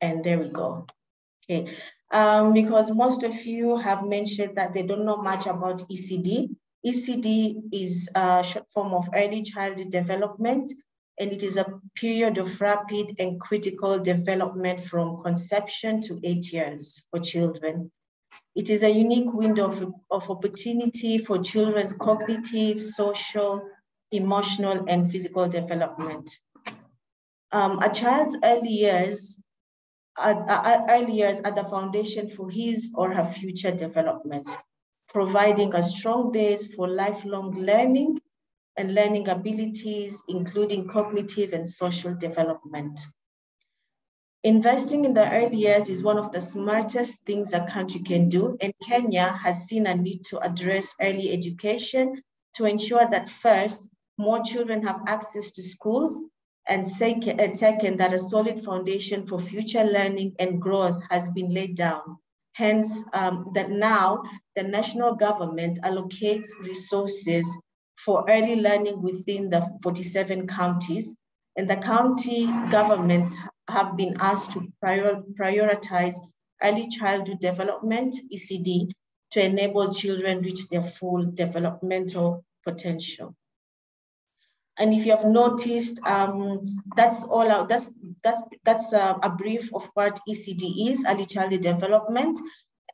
And there we go. Okay, because most of you have mentioned that they don't know much about ECD. ECD is a short form of early childhood development, and it is a period of rapid and critical development from conception to 8 years for children. It is a unique window of opportunity for children's cognitive, social, emotional, and physical development. A child's early years are the foundation for his or her future development, providing a strong base for lifelong learning and learning abilities, including cognitive and social development. Investing in the early years is one of the smartest things a country can do, and Kenya has seen a need to address early education to ensure that first, more children have access to schools, and second, that a solid foundation for future learning and growth has been laid down. Hence, that now the national government allocates resources for early learning within the 47 counties, and the county governments have been asked to prioritize early childhood development, ECD, to enable children reach their full developmental potential. And if you have noticed, that's a brief of what ECD is, early childhood development.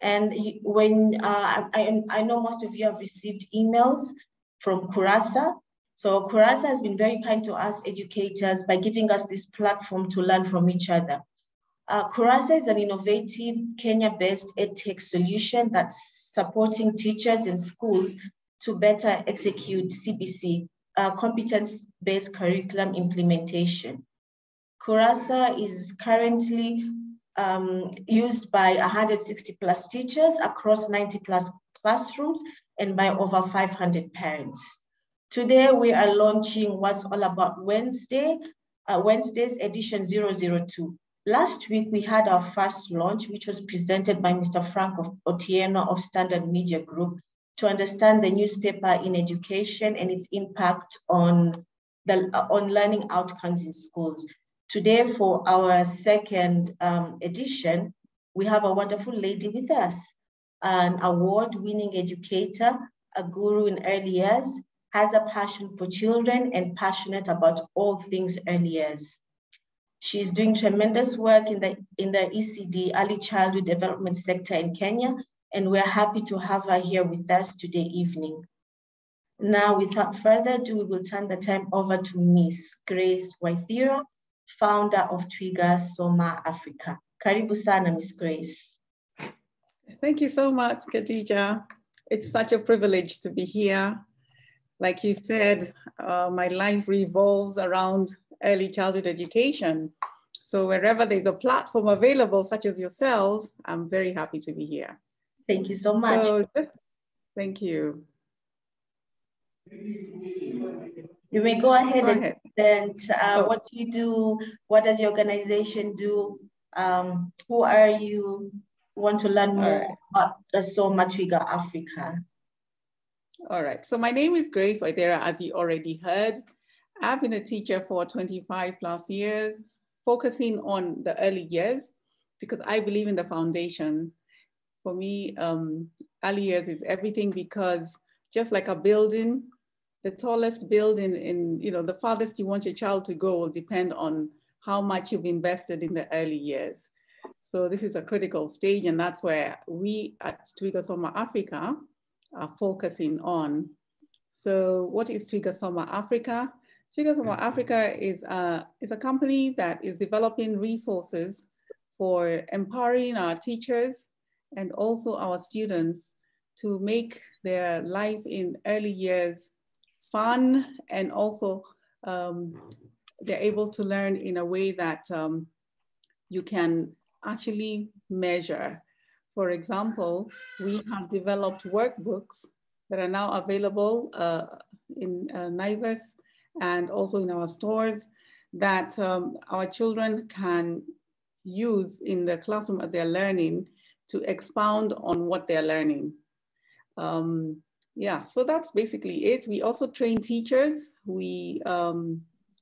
And when I know most of you have received emails from Kurasa. So Kurasa has been very kind to us educators by giving us this platform to learn from each other. Kurasa is an innovative Kenya-based EdTech solution that's supporting teachers and schools to better execute CBC, competence-based curriculum implementation. Kurasa is currently used by 160 plus teachers across 90 plus classrooms and by over 500 parents. Today, we are launching What's All About Wednesday's edition 002. Last week, we had our first launch, which was presented by Mr. Frank Otieno of Standard Media Group to understand the newspaper in education and its impact on learning outcomes in schools. Today, for our second edition, we have a wonderful lady with us, an award-winning educator, a guru in early years, has a passion for children and passionate about all things early years. She's doing tremendous work in the ECD, early childhood development sector in Kenya, and we're happy to have her here with us today evening. Now, without further ado, we will turn the time over to Miss Grace Waithira, founder of Twiga Soma Africa. Karibu sana, Miss Grace. Thank you so much, Khadija. It's such a privilege to be here. Like you said, my life revolves around early childhood education. So wherever there's a platform available, such as yourselves, I'm very happy to be here. Thank you so much. Thank you. You may go ahead. And present. What do you do? What does your organization do? Who are you? Want to learn more about the Soma Twiga Africa? All right, so my name is Grace Waithira, as you already heard. I've been a teacher for 25 plus years, focusing on the early years because I believe in the foundation. For me, early years is everything because just like a building, the tallest building in, the farthest you want your child to go will depend on how much you've invested in the early years. So this is a critical stage, and that's where we at Twiga Soma Africa are focusing on. So what is Twiga Soma Africa? Twiga Soma Africa is a company that is developing resources for empowering our teachers and also our students to make their life in early years fun, and also they're able to learn in a way that you can actually measure. For example, we have developed workbooks that are now available in Naivas and also in our stores that our children can use in the classroom as they're learning to expound on what they're learning. Yeah, so that's basically it. We also train teachers. We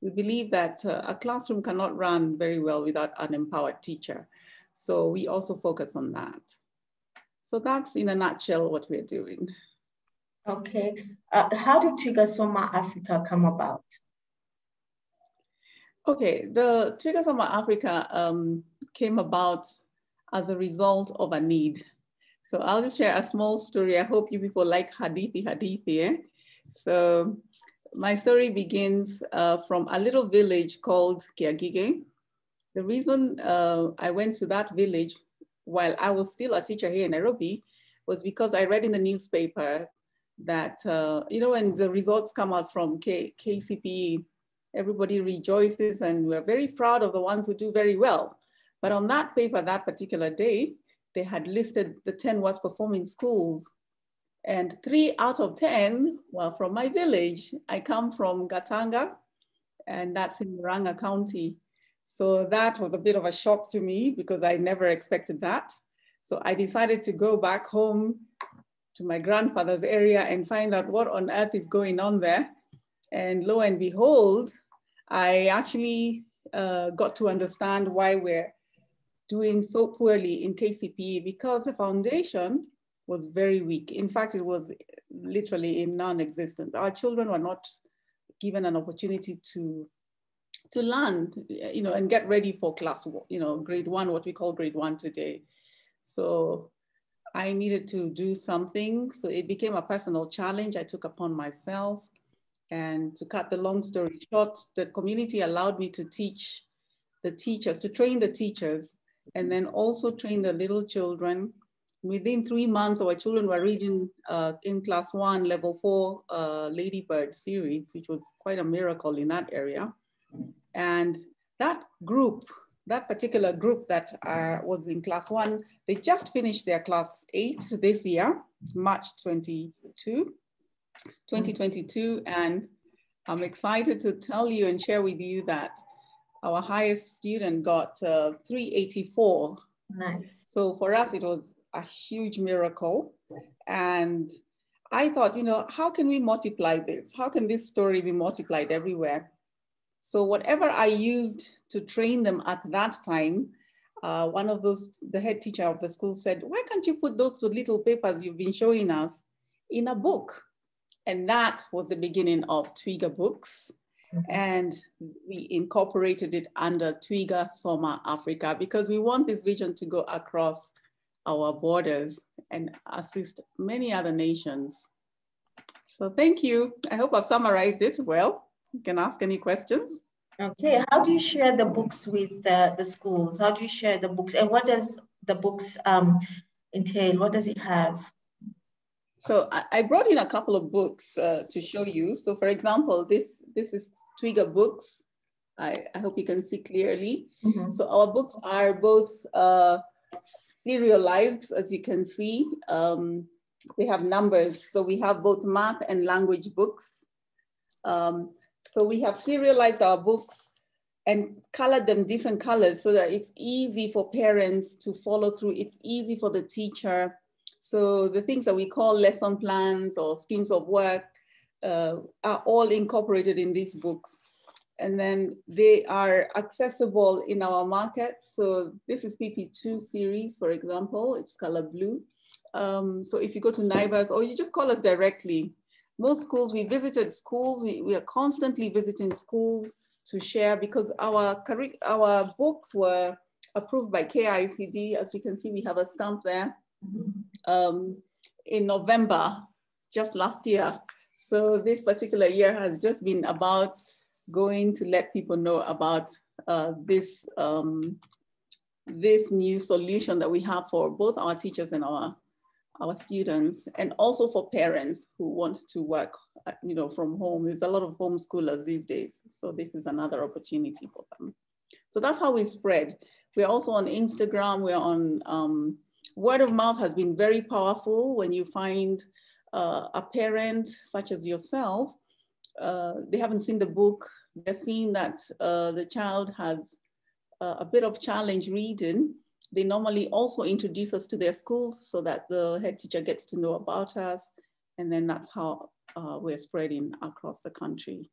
we believe that a classroom cannot run very well without an empowered teacher. So we also focus on that. So that's in a nutshell what we're doing. Okay. How did Twiga Soma Africa come about? Okay, the Twiga Soma Africa came about as a result of a need. So I'll just share a small story. I hope you people like hadithi, eh? So my story begins from a little village called Kiagige. The reason I went to that village while I was still a teacher here in Nairobi was because I read in the newspaper that, you know, when the results come out from KCPE, everybody rejoices and we're very proud of the ones who do very well. But on that paper, that particular day, they had listed the 10 worst performing schools. And 3 out of 10 were from my village. I come from Gatanga, and that's in Murang'a County. So that was a bit of a shock to me because I never expected that. So I decided to go back home to my grandfather's area and find out what on earth is going on there. And lo and behold, I actually got to understand why we're doing so poorly in KCPE, because the foundation was very weak. In fact, it was literally non-existent. Our children were not given an opportunity to learn, you know, and get ready for class, you know, grade 1, what we call grade 1 today. So I needed to do something. So it became a personal challenge I took upon myself. And to cut the long story short, the community allowed me to teach the teachers, to train the teachers, and then also train the little children. Within 3 months, our children were reading in class 1, level 4 Ladybird series, which was quite a miracle in that area. And that group, that particular group that was in class 1, they just finished their class 8 this year, March 2022. And I'm excited to tell you and share with you that our highest student got 384. Nice. So for us, it was a huge miracle. And I thought, you know, how can we multiply this? How can this story be multiplied everywhere? So whatever I used to train them at that time, one of those, the head teacher of the school said, why can't you put those little papers you've been showing us in a book? And that was the beginning of Twiga Books. And we incorporated it under Twiga Soma Africa because we want this vision to go across our borders and assist many other nations. So thank you. I hope I've summarized it well. You can ask any questions. Okay, how do you share the books with the schools? How do you share the books? And what does the books entail? What does it have? So I brought in a couple of books to show you. So for example, this is Twiga Books. I hope you can see clearly. Mm-hmm. So our books are both serialized, as you can see. They have numbers. So we have both math and language books. So we have serialized our books and colored them different colors so that it's easy for parents to follow through. It's easy for the teacher. So the things that we call lesson plans or schemes of work are all incorporated in these books. And then they are accessible in our market. So this is PP2 series, for example, it's color blue. So if you go to NIBAS or you just call us directly, most schools, we visited schools, we are constantly visiting schools to share because our books were approved by KICD. As you can see, we have a stamp there in November, just last year. So this particular year has just been about going to let people know about this new solution that we have for both our teachers and our students, and also for parents who want to work, you know, from home. There's a lot of homeschoolers these days. So this is another opportunity for them. So that's how we spread. We're also on Instagram. We're on, word of mouth has been very powerful. When you find a parent such as yourself, they haven't seen the book. They're seeing that the child has a bit of challenge reading. They normally also introduce us to their schools so that the head teacher gets to know about us. And then that's how we're spreading across the country.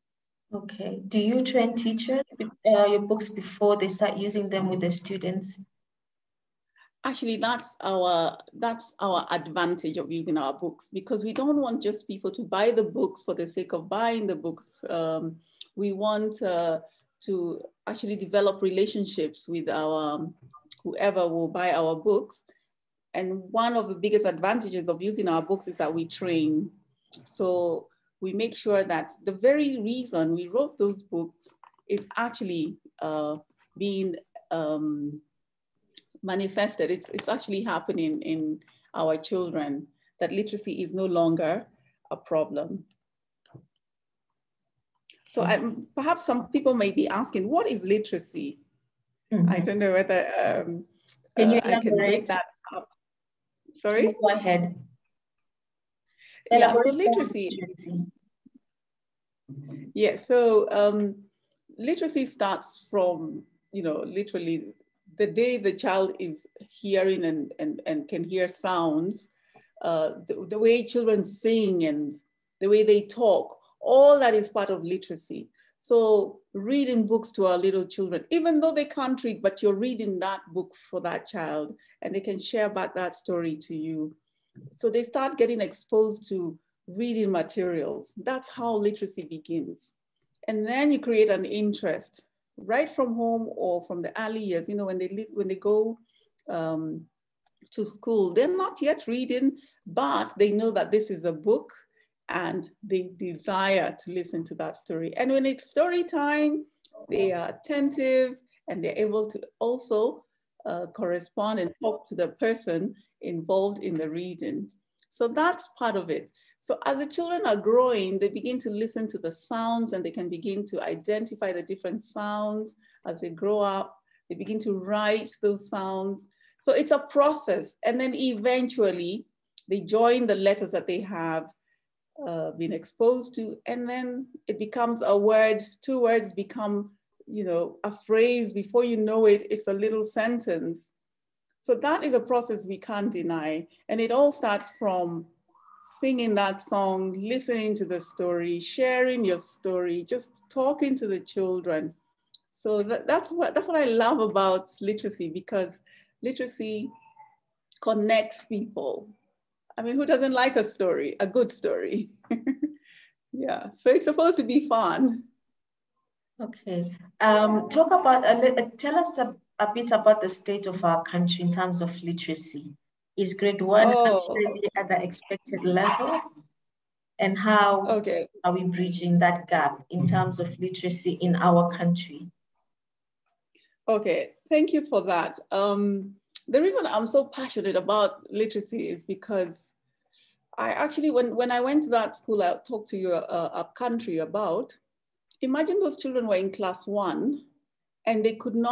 Okay. Do you train teachers with your books before they start using them with the students? Actually, that's our advantage of using our books, because we don't want just people to buy the books for the sake of buying the books. We want to actually develop relationships with our whoever will buy our books. And one of the biggest advantages of using our books is that we train. So we make sure that the very reason we wrote those books is actually being manifested. It's actually happening in our children, that literacy is no longer a problem. So perhaps some people may be asking, what is literacy? Mm-hmm. I don't know whether can you I can break that up. Sorry? Please go ahead. Yeah, so literacy. Yeah, so literacy starts from, literally the day the child is hearing and can hear sounds, the way children sing and the way they talk, all that is part of literacy. So reading books to our little children, even though they can't read, but you're reading that book for that child and they can share back that story to you. So they start getting exposed to reading materials. That's how literacy begins. And then you create an interest right from home or from the early years. When they go to school, they're not yet reading, but they know that this is a book and they desire to listen to that story. And when it's story time, they are attentive and they're able to also correspond and talk to the person involved in the reading. So that's part of it. So as the children are growing, they begin to listen to the sounds and they can begin to identify the different sounds. As they grow up, they begin to write those sounds. So it's a process. And then eventually they join the letters that they have been exposed to. And then it becomes a word, 2 words become, a phrase. Before you know it, it's a little sentence. So that is a process we can't deny. And it all starts from singing that song, listening to the story, sharing your story, just talking to the children. So that's what I love about literacy, because literacy connects people. I mean, who doesn't like a story, a good story? Yeah, so it's supposed to be fun. Okay, tell us a bit about the state of our country in terms of literacy. Is grade 1 actually at the expected level? And how are we bridging that gap in terms of literacy in our country? Okay, thank you for that. The reason I'm so passionate about literacy is because I actually, when I went to that school I talked to you up country about, imagine those children were in class 1 and they couldn't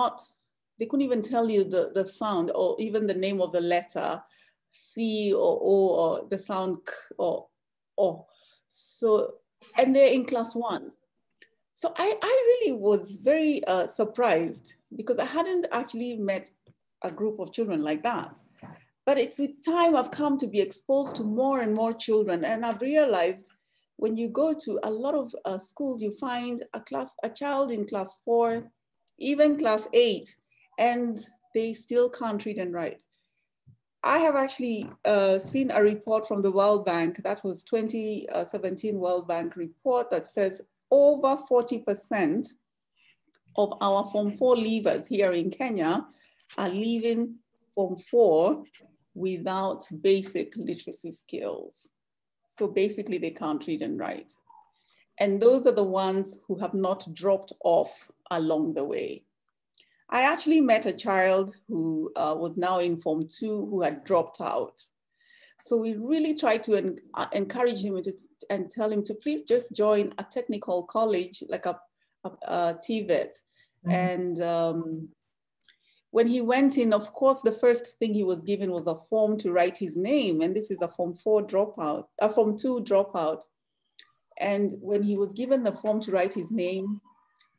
even tell you the sound or even the name of the letter, C or O, or the sound K or O. So, and they're in class 1. So I really was very surprised, because I hadn't actually met a group of children like that. But it's with time I've come to be exposed to more and more children. And I've realized when you go to a lot of schools, you find a child in class 4, even class 8, and they still can't read and write. I have actually seen a report from the World Bank, that was 2017 World Bank report, that says over 40% of our Form 4 leavers here in Kenya are leaving Form 4 without basic literacy skills. So basically they can't read and write. And those are the ones who have not dropped off along the way. I actually met a child who was now in Form 2 who had dropped out. So we really tried to encourage him and tell him to please just join a technical college, like a TVET. Mm-hmm. And when he went in, of course, the first thing he was given was a form to write his name. And this is a Form 4 dropout, a Form 2 dropout. And when he was given the form to write his name,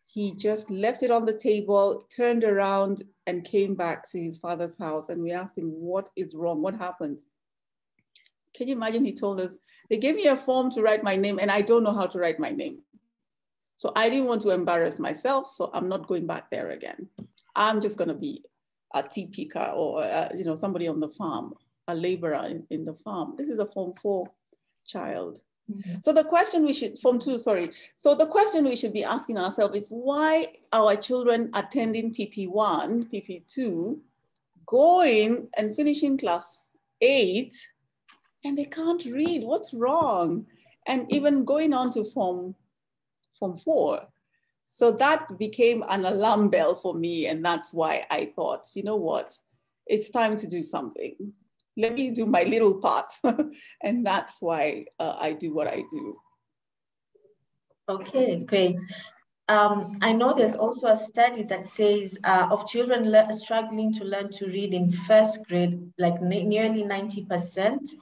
he just left it on the table, turned around and came back to his father's house. And we asked him, what is wrong? What happened? Can you imagine? He told us, they gave me a form to write my name and I don't know how to write my name. So I didn't want to embarrass myself, so I'm not going back there again. I'm just going to be a tea picker or somebody on the farm, a laborer in the farm. This is a Form 4 child. Mm-hmm. So the question Form 2, sorry. So the question we should be asking ourselves is why our children attending PP1, PP2, going and finishing class 8, and they can't read. What's wrong? And even going on to Form 4. So that became an alarm bell for me. And that's why I thought, you know what? It's time to do something. Let me do my little part. And that's why I do what I do. Okay, great. I know there's also a study that says of children struggling to learn to read in first grade, like nearly 90%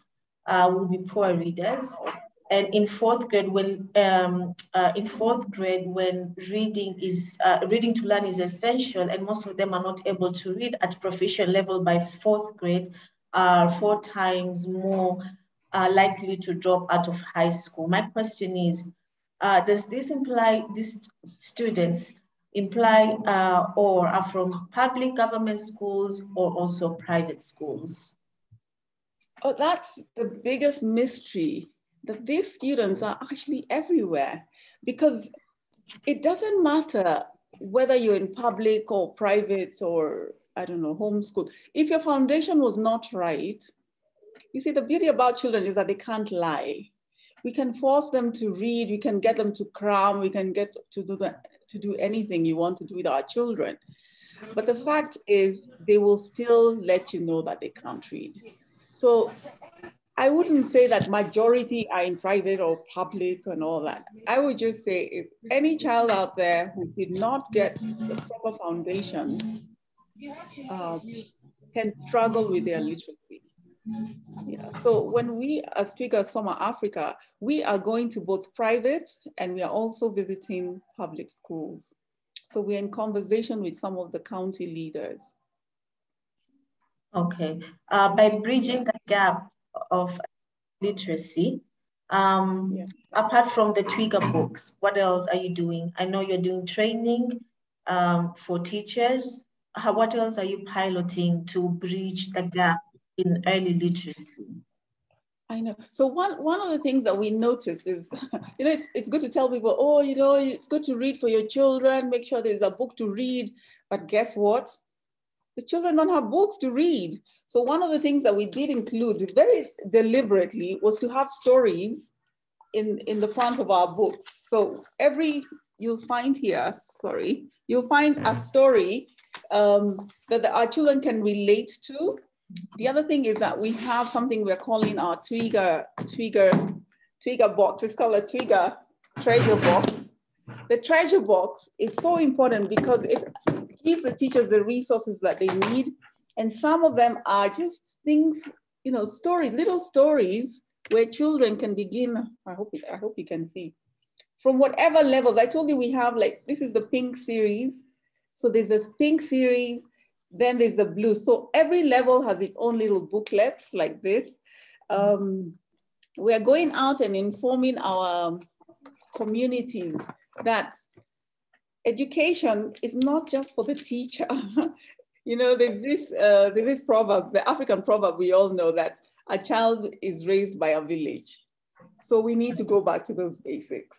will be poor readers. And in fourth grade, when reading to learn is essential, and most of them are not able to read at proficient level by fourth grade, are 4 times more likely to drop out of high school. My question is, does this imply these students or are from public government schools or also private schools? Oh, that's the biggest mystery, that these students are actually everywhere, because it doesn't matter whether you're in public or private or, I don't know, homeschool. If your foundation was not right, you see, the beauty about children is that they can't lie. We can force them to read, we can get them to cram, we can get to do anything you want to do with our children. But the fact is, they will still let you know that they can't read. So I wouldn't say that majority are in private or public and all that. I would just say if any child out there who did not get the proper foundation can struggle with their literacy. Yeah. So when we as Twiga Summer Africa, we are going to both private and we are also visiting public schools. So we're in conversation with some of the county leaders. Okay. By bridging the gap of literacy, apart from the Twiga books, what else are you doing? I know you're doing training for teachers. What else are you piloting to bridge the gap in early literacy? I know. So one of the things that we notice is, it's good to tell people, oh, it's good to read for your children, make sure there's a book to read. But guess what? The children don't have books to read. So one of the things that we did include very deliberately was to have stories in the front of our books. So you'll find a story that our children can relate to. The other thing is that we have something we're calling our Twiga box. It's called a Twiga treasure box. The treasure box is so important because it gives the teachers the resources that they need. And some of them are just things, little stories where children can begin. I hope you can see. From whatever levels. I told you we have this is the pink series. So there's this pink series, then there's the blue. So every level has its own little booklets like this. We are going out and informing our communities that education is not just for the teacher. There's this proverb, the African proverb we all know, that a child is raised by a village. So we need to go back to those basics.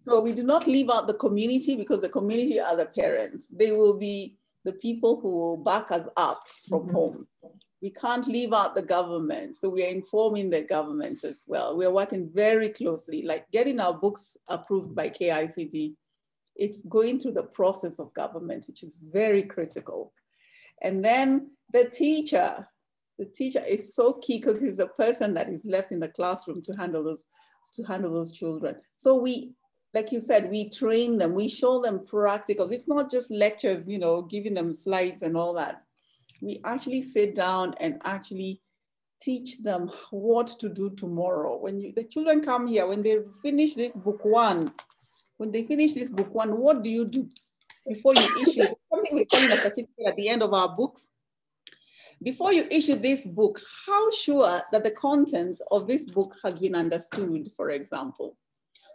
So we do not leave out the community, because the community are the parents. They will be the people who will back us up from home. We can't leave out the government. So we are informing the governments as well. We are working very closely, like getting our books approved by KICD. It's going through the process of government, which is very critical. And then the teacher is so key, because he's the person that is left in the classroom to handle those children. So we, like you said, we train them, we show them practicals. It's not just lectures, giving them slides and all that. We actually sit down and actually teach them what to do tomorrow. When the children come here, when they finish this book one, what do you do before you issue something we're calling a certificate at the end of our books? Before you issue this book, how sure that the content of this book has been understood, for example?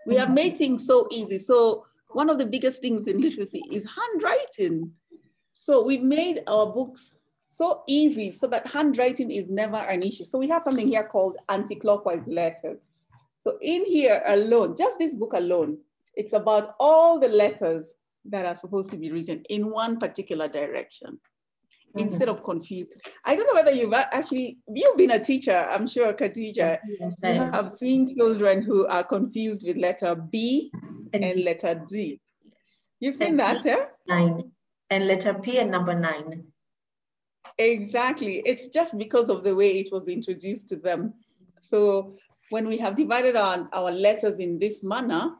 We have made things so easy. So one of the biggest things in literacy is handwriting. So we've made our books so easy so that handwriting is never an issue. So we have something here called anti-clockwise letters. So in here alone, just this book alone, it's about all the letters that are supposed to be written in one particular direction, instead of confused. I don't know whether you've been a teacher, I'm sure, Khadija, Yes, you have seen children who are confused with letter B and letter D. Yes. You've seen that, yeah? 9. And letter P and number 9. Exactly. It's just because of the way it was introduced to them. So when we have divided our letters in this manner,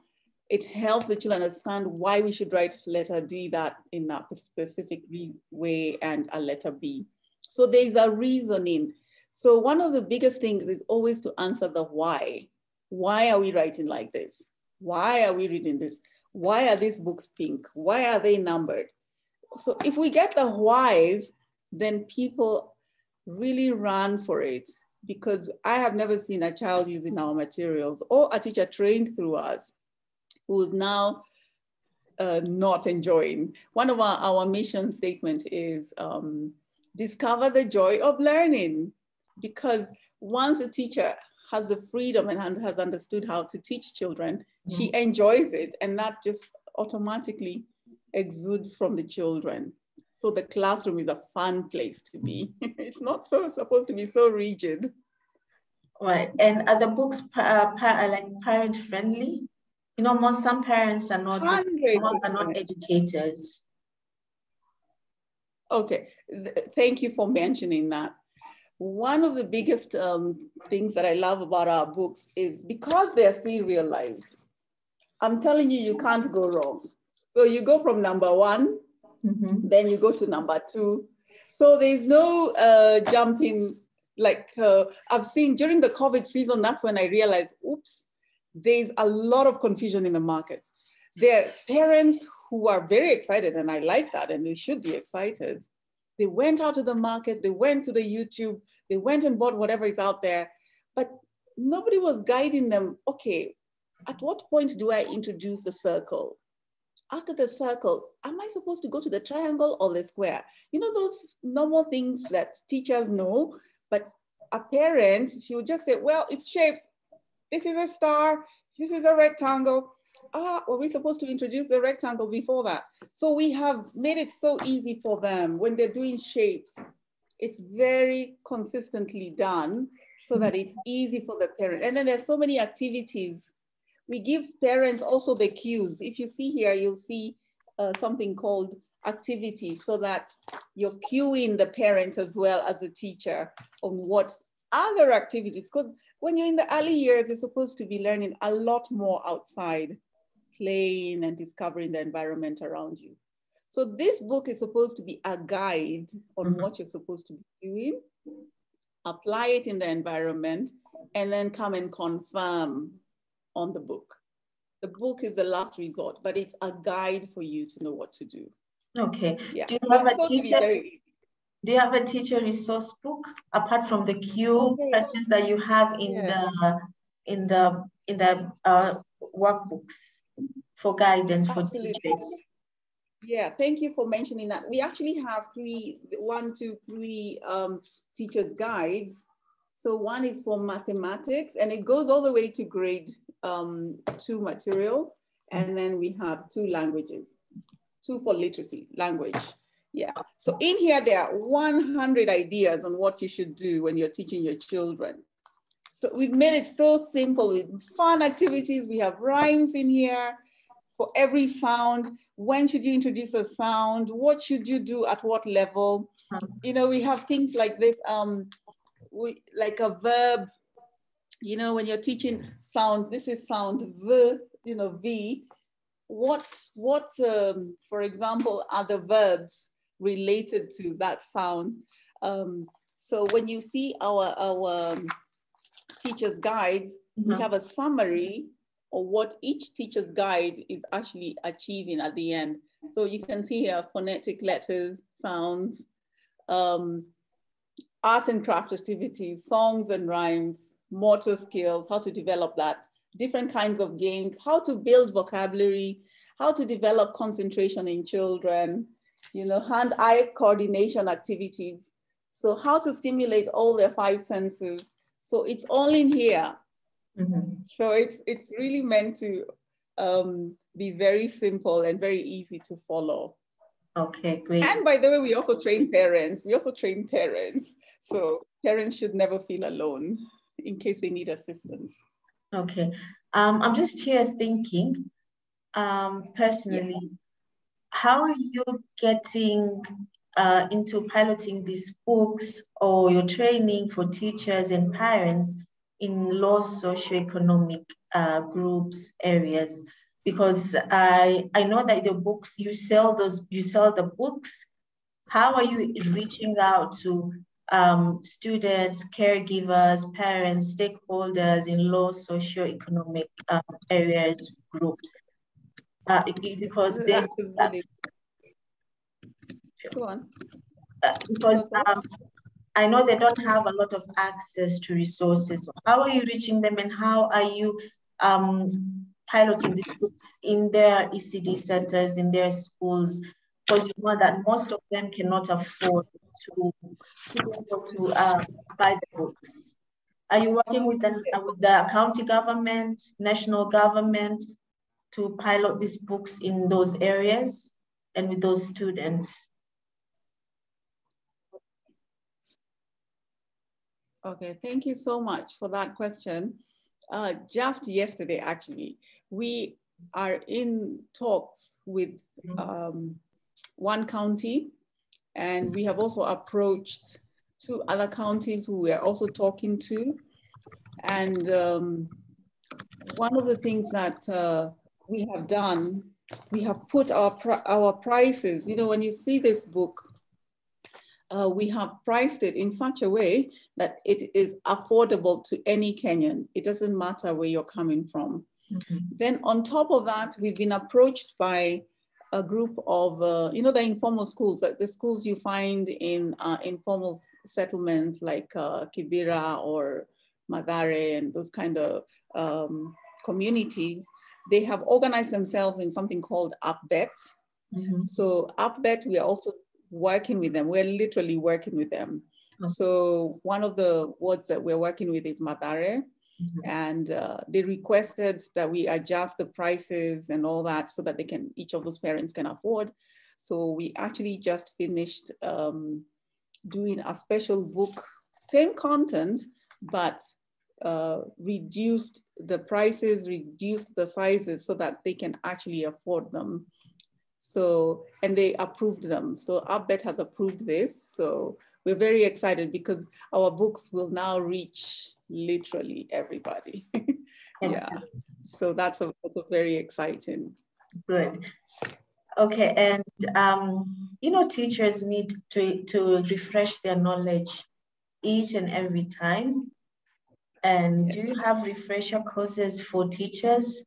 it helps the children understand why we should write letter D that in a specific way and a letter B. So there's a reasoning. So one of the biggest things is always to answer the why. Why are we writing like this? Why are we reading this? Why are these books pink? Why are they numbered? So if we get the whys, then people really run for it, because I have never seen a child using our materials or a teacher trained through us who's now not enjoying. One of our mission statement is discover the joy of learning, because once a teacher has the freedom and has understood how to teach children, she enjoys it, and that just automatically exudes from the children. So the classroom is a fun place to be. It's not supposed to be so rigid. Right, and are the books like parent friendly? You know, some parents are not educators. Okay, thank you for mentioning that. One of the biggest things that I love about our books is because they're serialized. I'm telling you, you can't go wrong. So you go from number 1, then you go to number 2. So there's no jumping. Like I've seen during the COVID season, that's when I realized, oops, there's a lot of confusion in the market. There are parents who are very excited, and I like that, and they should be excited. They went out to the market, they went to the YouTube, they went and bought whatever is out there, but nobody was guiding them. Okay, at what point do I introduce the circle? After the circle, am I supposed to go to the triangle or the square? You know, those normal things that teachers know, but a parent, she would just say, well, it's shapes. This is a star, this is a rectangle. Were we supposed to introduce the rectangle before that? So we have made it so easy for them when they're doing shapes. It's very consistently done so that it's easy for the parent. And then there's so many activities. We give parents also the cues. If you see here, you'll see something called activities, so that you're cueing the parent as well as a teacher on what other activities, because when you're in the early years, you're supposed to be learning a lot more outside, playing and discovering the environment around you. So this book is supposed to be a guide on what you're supposed to be doing, apply it in the environment, and then come and confirm on the book. The book is the last resort, but it's a guide for you to know what to do. Okay. Yeah. Do you have a teacher? Do you have a teacher resource book apart from the cue questions that you have in the workbooks for guidance for teachers? Yeah, thank you for mentioning that. We actually have 3 teachers' guides. So one is for mathematics, and it goes all the way to grade 2 material. And then we have 2 languages, 2 for literacy, language. Yeah, so in here, there are 100 ideas on what you should do when you're teaching your children. So we've made it so simple with fun activities. We have rhymes in here for every sound. When should you introduce a sound? What should you do at what level? You know, we have things like this, like a verb. You know, when you're teaching sound, this is sound V, you know, V. What for example, are the verbs related to that sound? So when you see our teacher's guides, we have a summary of what each teacher's guide is actually achieving at the end. So you can see here phonetic letters, sounds, art and craft activities, songs and rhymes, motor skills, how to develop that, different kinds of games, how to build vocabulary, how to develop concentration in children, you know, hand-eye coordination activities. So how to stimulate all their 5 senses. So it's all in here. So it's really meant to be very simple and very easy to follow. Okay, great. And by the way, we also train parents. So parents should never feel alone in case they need assistance. Okay. I'm just here thinking, personally, how are you getting into piloting these books or your training for teachers and parents in low socioeconomic groups, areas? Because I know that the books, you sell the books. How are you reaching out to students, caregivers, parents, stakeholders in low socioeconomic areas, groups? Because they Go on. Because I know they don't have a lot of access to resources. So how are you reaching them, and how are you piloting these books in their ECD centers, in their schools? Because you know that most of them cannot afford to buy the books. Are you working with the county government, national government, to pilot these books in those areas and with those students? Okay, thank you so much for that question. Just yesterday, actually, we are in talks with one county, and we have also approached 2 other counties who we are also talking to. And one of the things that we have done, we have put our prices, you know, when you see this book, we have priced it in such a way that it is affordable to any Kenyan. It doesn't matter where you're coming from. Then on top of that, we've been approached by a group of, you know, the informal schools, the schools you find in informal settlements like Kibera or Mathare and those kind of communities. They have organized themselves in something called UpBet. So UpBet, we are also working with them. We're literally working with them. So one of the wards that we're working with is Mathare, and they requested that we adjust the prices and all that so that each of those parents can afford. So we actually just finished doing a special book, same content, but reduced the prices, reduced the sizes so that they can actually afford them. So, and they approved them. So UpBet has approved this. So we're very excited because our books will now reach literally everybody. Yeah. So that's also very exciting. Good. Okay, and you know, teachers need to refresh their knowledge each and every time. And do you have refresher courses for teachers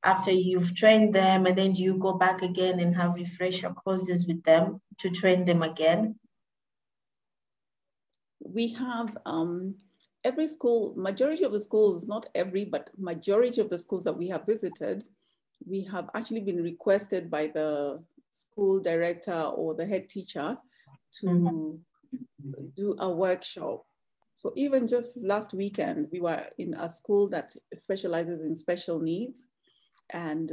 after you've trained them, and then do you go back again and have refresher courses with them to train them again? We have every school, majority of the schools, not every, but majority of the schools that we have visited, we have actually been requested by the school director or the head teacher to do a workshop. So even just last weekend, we were in a school that specializes in special needs, and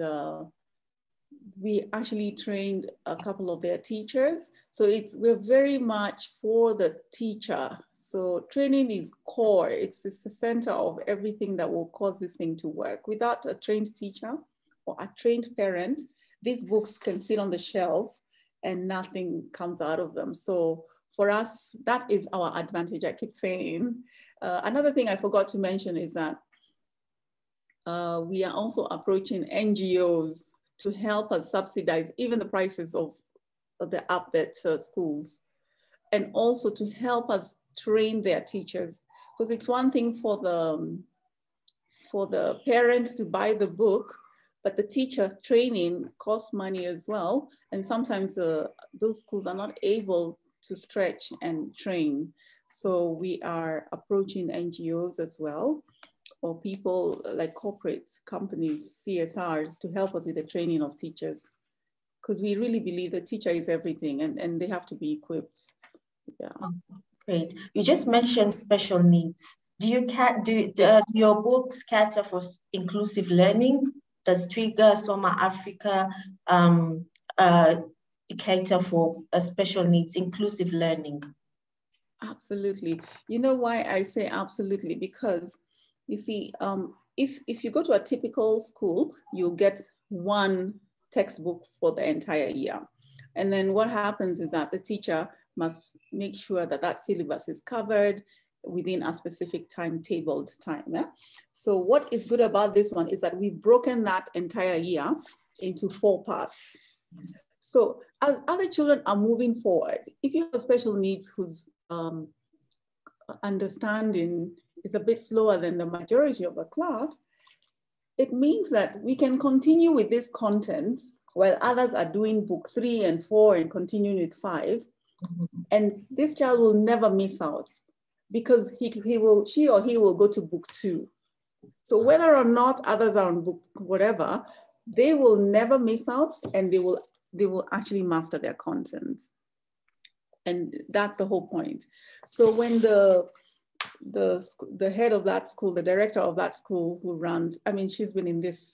we actually trained a couple of their teachers. So we're very much for the teacher. So training is core. It's the center of everything that will cause this thing to work. Without a trained teacher or a trained parent, these books can sit on the shelf and nothing comes out of them. So for us, that is our advantage, I keep saying. Another thing I forgot to mention is that we are also approaching NGOs to help us subsidize even the prices of the UpBet schools, and also to help us train their teachers. Because it's one thing for the parents to buy the book, but the teacher training costs money as well. And sometimes those schools are not able to stretch and train. So we are approaching NGOs as well. or people like corporate companies, CSRs, to help us with the training of teachers. Because we really believe the teacher is everything, and they have to be equipped. Yeah. Great. You just mentioned special needs. Do your books cater for inclusive learning? Does Twiga Soma Africa cater for special needs, inclusive learning? Absolutely. You know why I say absolutely? Because you see, if you go to a typical school, you'll get one textbook for the entire year. And then what happens is that the teacher must make sure that that syllabus is covered within a specific timetabled time. Yeah? So what is good about this one is that we've broken that entire year into 4 parts. So as other children are moving forward, if you have special needs whose understanding is a bit slower than the majority of the class, it means that we can continue with this content while others are doing book 3 and 4 and continuing with 5. And this child will never miss out because she or he will go to book 2. So whether or not others are on book whatever, they will never miss out, and they will actually master their content. And that's the whole point. So when the head of that school, the director of that school who runs, I mean, she's been in this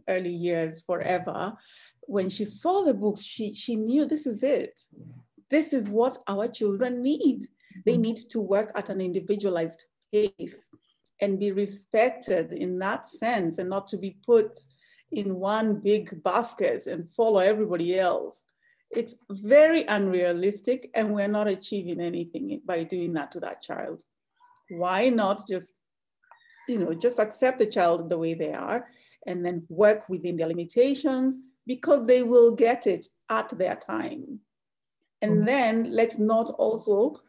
early years forever. When she saw the books, she knew this is it. This is what our children need. They need to work at an individualized pace and be respected in that sense, and not to be put in one big basket and follow everybody else. It's very unrealistic, and we're not achieving anything by doing that to that child. Why not just accept the child the way they are and then work within their limitations, because they will get it at their time. And then let's not also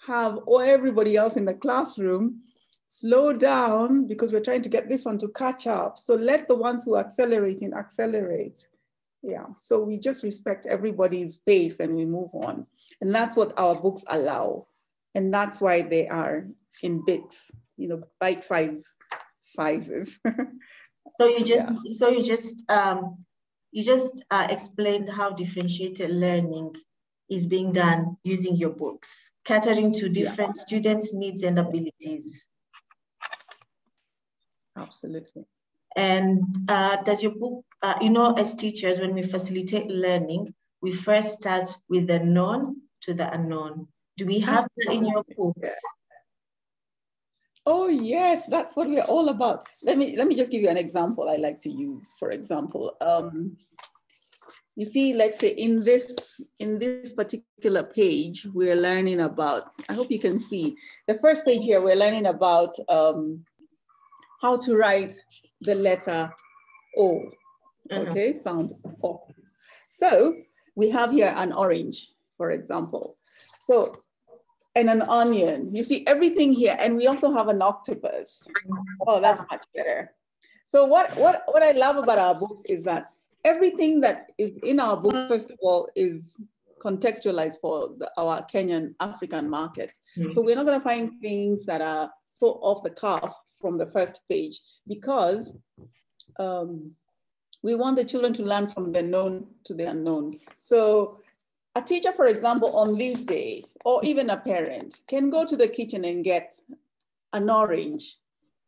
have everybody else in the classroom slow down because we're trying to get this one to catch up. So let the ones who are accelerating accelerate. Yeah, so we just respect everybody's pace and we move on. And that's what our books allow. And that's why they are in bits, bite-sized sizes. So you just explained how differentiated learning is being done using your books, catering to different students' needs and abilities. Absolutely. And does your book, as teachers, when we facilitate learning, we first start with the known to the unknown. Do we have that in your books? Oh yes, that's what we're all about. Let me just give you an example I like to use. For example, you see, let's say in this particular page, we're learning about, I hope you can see, the first page here, we're learning about how to write the letter O, okay, sound O. So we have here an orange, for example. So, and an onion, you see everything here. And we also have an octopus. Oh, that's much better. So what I love about our books is that everything that is in our books, first of all, is contextualized for our Kenyan African market. So we're not gonna find things that are so off the cuff from the first page, because we want the children to learn from the known to the unknown. So a teacher, for example, on this day, or even a parent, can go to the kitchen and get an orange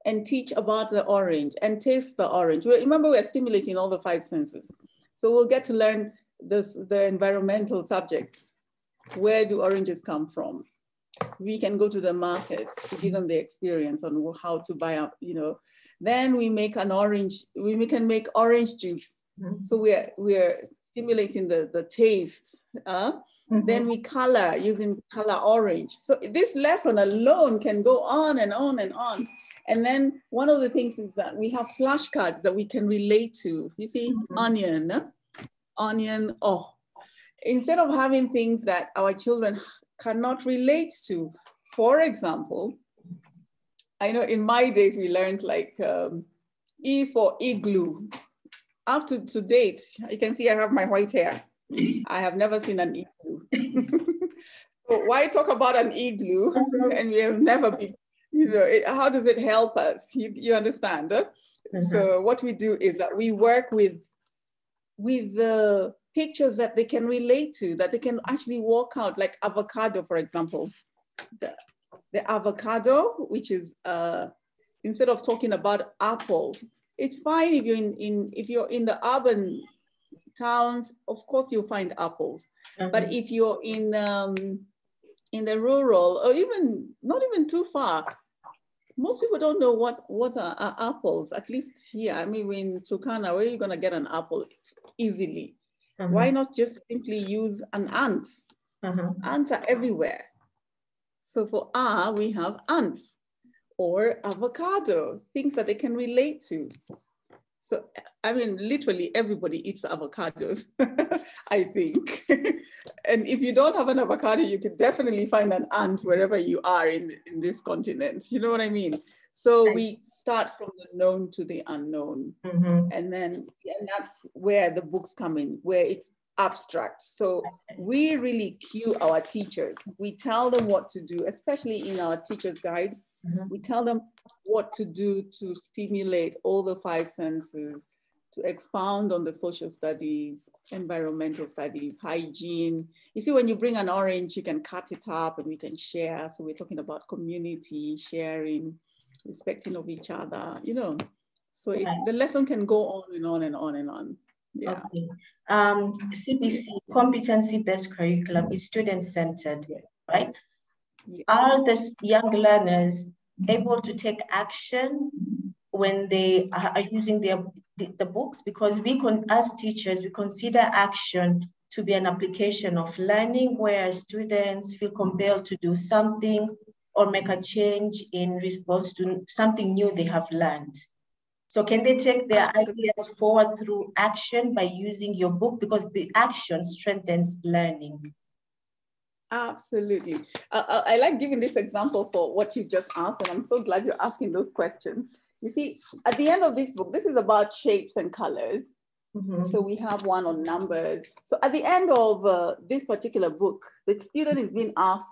and teach about the orange and taste the orange. Remember, we're stimulating all the 5 senses. So we'll get to learn the environmental subject. Where do oranges come from? We can go to the markets to give them the experience on how to buy up, Then we make we can make orange juice. So we're stimulating the taste. Then we color using color orange. So this lesson alone can go on and on and on. And then one of the things is that we have flashcards that we can relate to. You see, onion, oh. Instead of having things that our children cannot relate to. For example, I know in my days we learned like E for igloo. Up to date, you can see I have my white hair. I have never seen an igloo. So why talk about an igloo and we have never been, You know, how does it help us? You understand? Huh? So what we do is that we work with the pictures that they can relate to, that they can actually walk out, like avocado, for example. The avocado, which is, instead of talking about apple, it's fine if you're in the urban towns, of course you'll find apples. But if you're in the rural, or even not even too far, most people don't know what are apples, at least here. I mean, in Turkana, where are you gonna get an apple easily? Why not just simply use an ant? Ants are everywhere. So for we have ants or avocado, things that they can relate to. So, I mean, literally everybody eats avocados, I think. And if you don't have an avocado, you can definitely find an ant wherever you are in this continent. You know what I mean? So we start from the known to the unknown. And that's where the books come in, where it's abstract. So we really cue our teachers. We tell them what to do, especially in our teacher's guide. We tell them what to do to stimulate all the 5 senses, to expound on the social studies, environmental studies, hygiene. You see, when you bring an orange, you can cut it up and we can share. So we're talking about community, sharing, respecting of each other, you know. So the lesson can go on and on and on and on. Yeah. Okay. CBC, competency-based curriculum, is student-centered, right? Yeah. Are the young learners able to take action when they are using the books? Because as teachers, we consider action to be an application of learning where students feel compelled to do something or make a change in response to something new they have learned. So can they take their ideas forward through action by using your book? Because the action strengthens learning. Absolutely. I like giving this example for what you just asked, and I'm so glad you're asking those questions. You see, at the end of this book, this is about shapes and colors. So we have one on numbers. So at the end of this particular book, the student is being asked,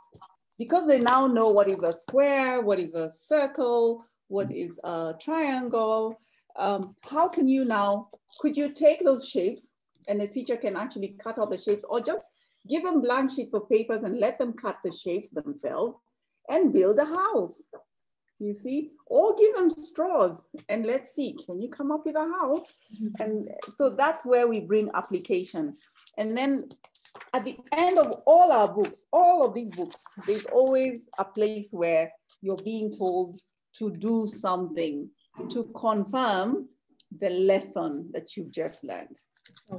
because they now know what is a square, what is a circle, what is a triangle, how can you now, could you take those shapes and the teacher can actually cut out the shapes, or just give them blank sheets of papers and let them cut the shapes themselves and build a house, you see? Or give them straws and let's see, can you come up with a house? And so that's where we bring application. And then at the end of all our books, all of these books, there's always a place where you're being told to do something to confirm the lesson that you've just learned.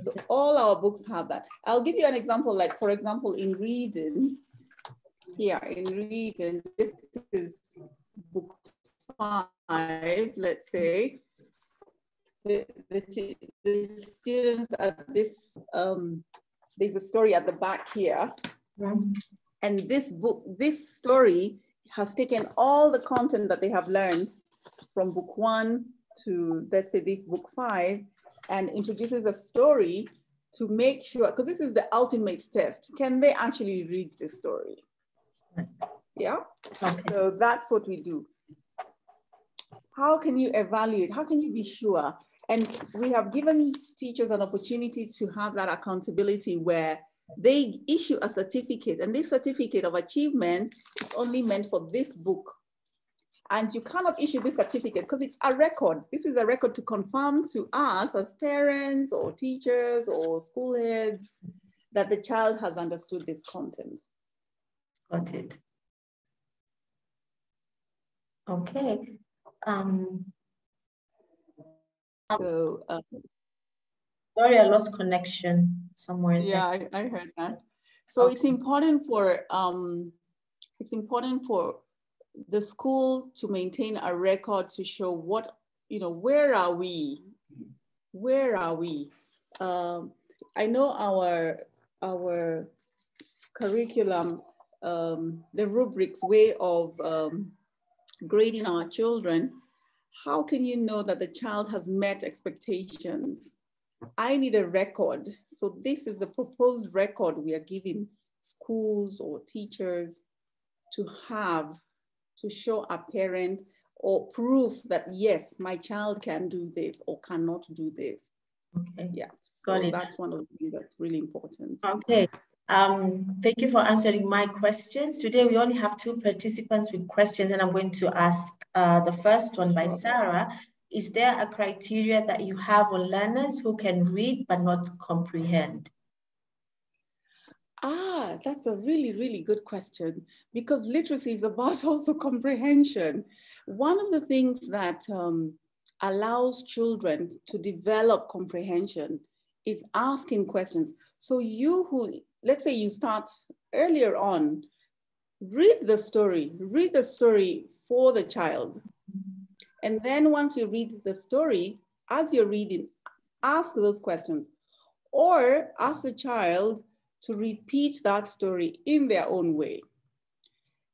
So all our books have that. I'll give you an example, like for example, in reading, here in reading, this is book 5, let's say. The students at this, there's a story at the back here. And this book, this story has taken all the content that they have learned from book 1 to, let's say, this book 5, and introduces a story to make sure, because this is the ultimate test, can they actually read the story? Yeah, so that's what we do. How can you evaluate? How can you be sure? And we have given teachers an opportunity to have that accountability where they issue a certificate, and this certificate of achievement is only meant for this book. And you cannot issue this certificate because it's a record. This is a record to confirm to us as parents or teachers or school heads that the child has understood this content. Got it. Okay. Sorry, I lost connection somewhere. Yeah, I heard that. So it's important for the school to maintain a record to show what, you know, where are we? Where are we? I know our curriculum, the rubrics way of grading our children. How can you know that the child has met expectations? I need a record. So this is the proposed record we are giving schools or teachers to have to show a parent or proof that, yes, my child can do this or cannot do this. Okay. Yeah, Got so it. that's one of the things that's really important. Okay. Thank you for answering my questions. Today, we only have 2 participants with questions, and I'm going to ask the first one by Sarah. Is there a criteria that you have on learners who can read but not comprehend? That's a really, really good question, because literacy is about also comprehension. One of the things that allows children to develop comprehension is asking questions. So you who, let's say you start earlier on, read the story for the child. And then once you read the story, as you're reading, ask those questions, or ask the child to repeat that story in their own way.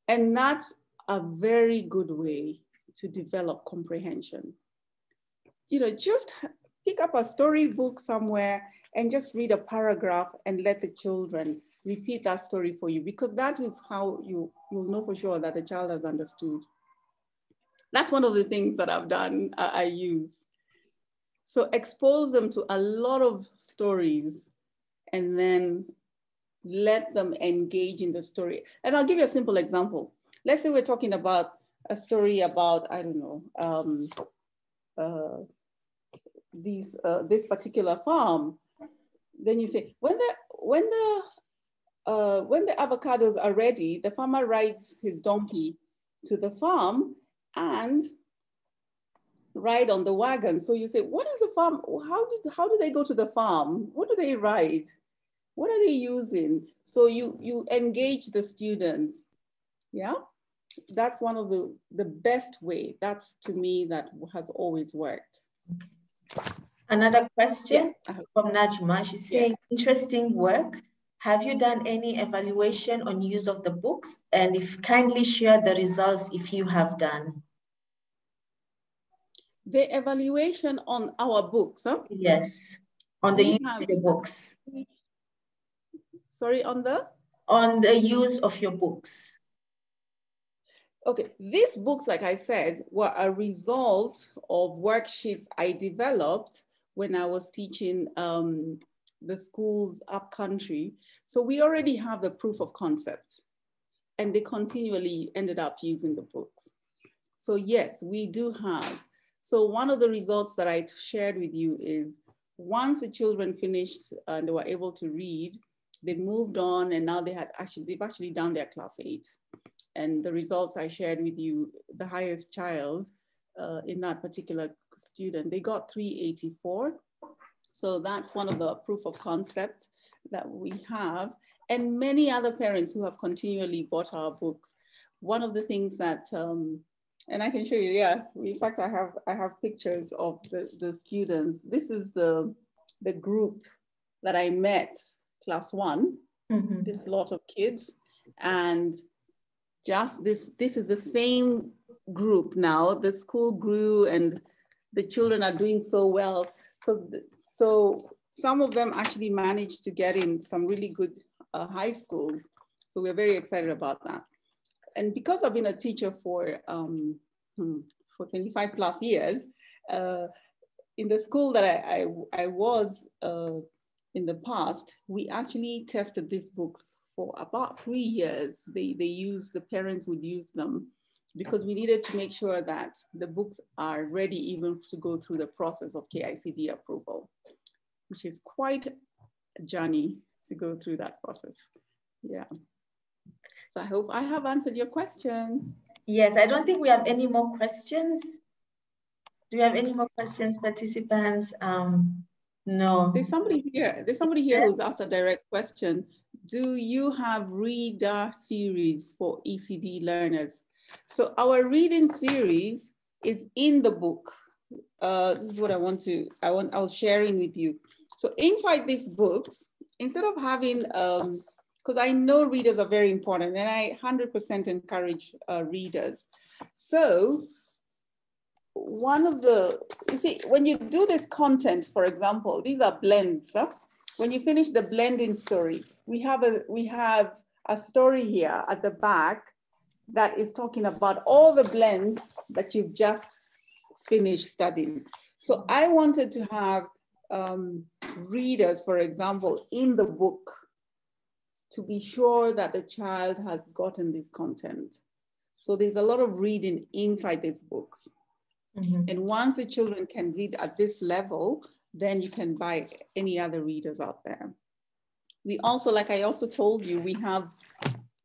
And that's a very good way to develop comprehension. You know, just pick up a storybook somewhere and just read a paragraph and let the children repeat that story for you, because that is how you'll know for sure that the child has understood. That's one of the things that I've done, I use. So expose them to a lot of stories and then let them engage in the story. And I'll give you a simple example. Let's say we're talking about a story about, I don't know, this particular farm. Then you say, when the avocados are ready, the farmer rides his donkey to the farm and ride on the wagon. So you say, what is the farm? How do they go to the farm? What do they ride? What are they using? So you engage the students. Yeah, that's one of the best way. That's, to me, that has always worked. Another question from Najma. She's saying, interesting work. Have you done any evaluation on use of the books? And if kindly share the results if you have done. The evaluation on our books, huh? Yes, on the use of your books. Sorry, on the? On the use of your books. Okay, these books, like I said, were a result of worksheets I developed when I was teaching the schools upcountry. So we already have the proof of concept, and they continually ended up using the books. So yes, we do have. So one of the results that I shared with you is, once the children finished and they were able to read, they moved on, and now they've actually done their class 8. And the results I shared with you, the highest child in that particular student, they got 384. So that's one of the proof of concept that we have. And many other parents who have continually bought our books. One of the things that, and I can show you, yeah, in fact, I have pictures of the students. This is the group that I met, class 1, this lot of kids. And just this is the same group now. The school grew and the children are doing so well. So some of them actually managed to get in some really good high schools. So we're very excited about that. And because I've been a teacher for 25 plus years, in the school that I was in the past, we actually tested these books for about 3 years. The parents would use them because we needed to make sure that the books are ready even to go through the process of KICD approval, which is quite a journey to go through that process. Yeah. So I hope I have answered your question. Yes, I don't think we have any more questions. Do you have any more questions, participants? No. There's somebody here who's asked a direct question. Do you have reader series for ECD learners? So our reading series is in the book. This is what I was sharing with you. So inside these books, instead of having, because I know readers are very important and I 100% encourage readers. So one of the, you see, when you do this content, for example, these are blends. Huh? When you finish the blending story, we have a story here at the back that is talking about all the blends that you've just finished studying. So I wanted to have readers, for example, in the book to be sure that the child has gotten this content. So there's a lot of reading inside these books. Mm-hmm. And once the children can read at this level, then you can buy any other readers out there. We also, like I also told you, we have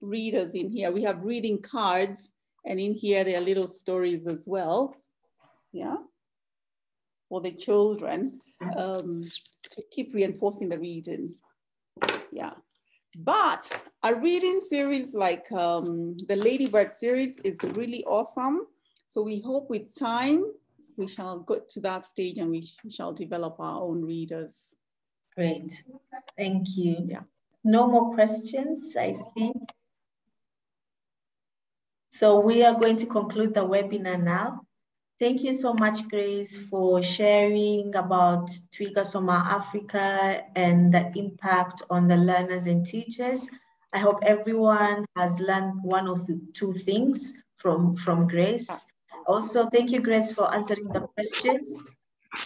readers in here. We have reading cards, and in here there are little stories as well. Yeah, for the children to keep reinforcing the reading. Yeah, but a reading series like the Ladybird series is really awesome. So we hope with time we shall go to that stage and we shall develop our own readers. Great, thank you. Yeah. No more questions, I see. So we are going to conclude the webinar now. Thank you so much, Grace, for sharing about Twiga Soma Africa and the impact on the learners and teachers. I hope everyone has learned one of the two things from Grace. Also, thank you, Grace, for answering the questions.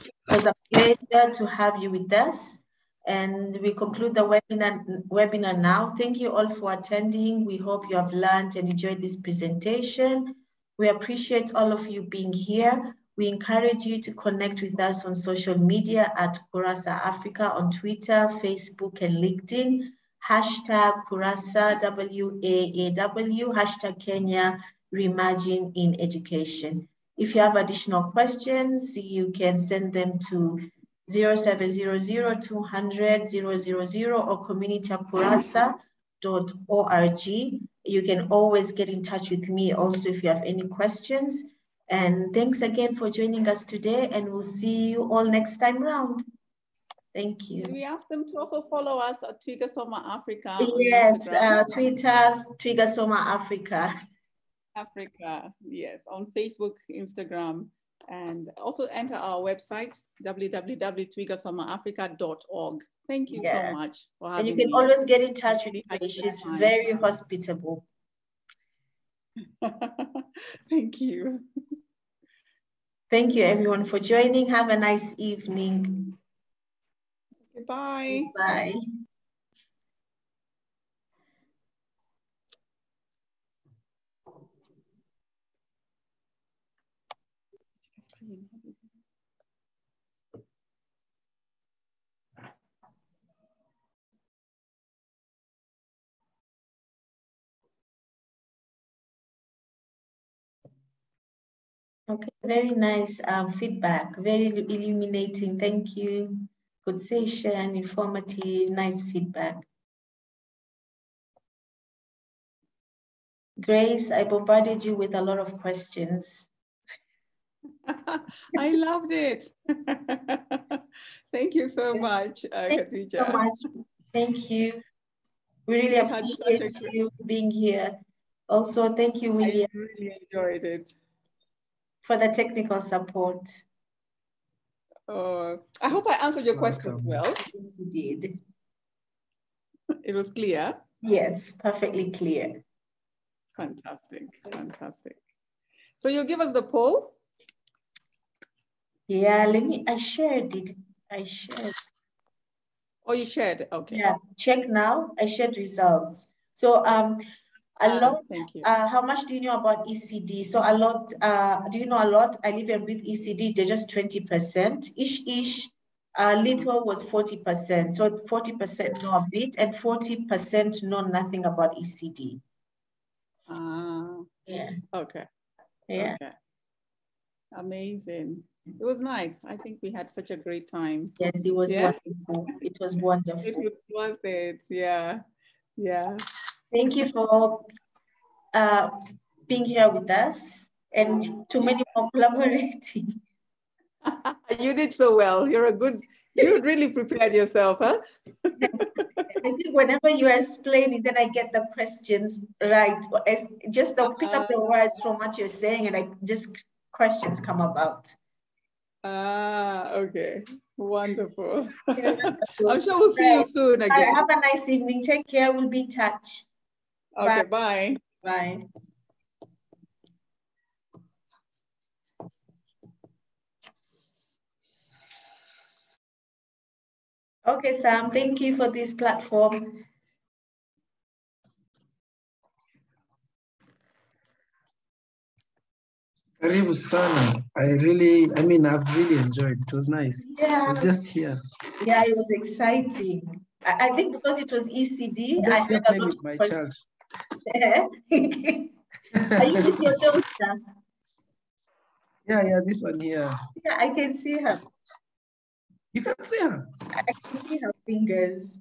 It was a pleasure to have you with us. And we conclude the webinar now. Thank you all for attending. We hope you have learned and enjoyed this presentation. We appreciate all of you being here. We encourage you to connect with us on social media at Kurasa Africa on Twitter, Facebook, and LinkedIn. Hashtag Kurasa WAAW, hashtag Kenya Reimagine in Education. If you have additional questions, you can send them to 0700-200-000 or community@kurasa.org. You can always get in touch with me also if you have any questions. And thanks again for joining us today, and we'll see you all next time around. Thank you. Can we ask them to also follow us at Twiga Soma Africa? Yes, Twitter, Twiga Soma Africa. Africa, yes, on Facebook, Instagram, and also enter our website, www.twigasomaafrica.org. Thank you so much for having me. And you can always get in touch with her. She's very hospitable. Thank you. Thank you, everyone, for joining. Have a nice evening. Goodbye. Bye. Okay, very nice feedback, very illuminating. Thank you. Good session, informative, nice feedback. Grace, I bombarded you with a lot of questions. I loved it. Thank you so much, Thank Khadija. you so much. Thank you. We really appreciate you being here. Also, thank you, William. I really enjoyed it. For the technical support. I hope I answered your questions well. Yes, you did. It was clear? Yes, perfectly clear. Fantastic, fantastic. So you'll give us the poll? Yeah, I shared it. I shared. Oh, you shared, okay. Yeah, check now, I shared results. So a lot, how much do you know about ECD? So a lot, do you know a lot? I live and breathe ECD, they're just 20%. Little was 40%. So 40% know a bit and 40% know nothing about ECD. Yeah. Okay. Yeah. Okay. Amazing. It was nice. I think we had such a great time. Yes, it was wonderful. It was wonderful. It was worth it. Yeah. Yeah. Thank you for being here with us and to many more collaborating. You did so well. You really prepared yourself, huh? I think whenever you are explaining, then I get the questions right. Just pick up the words from what you're saying and questions come about. Okay. Wonderful. I'm sure we'll see you soon again. Right, have a nice evening. Take care. We'll be in touch. Okay, bye. Bye. Okay, Sam, thank you for this platform. Karibu sana. I've really enjoyed. It was nice. Yeah. I was just here. Yeah, it was exciting. I think because it was ECD, I I just had a playing lot with of my questions. child. Are you with your daughter? Yeah, this one here. Yeah, I can see her. You can see her. I can see her fingers.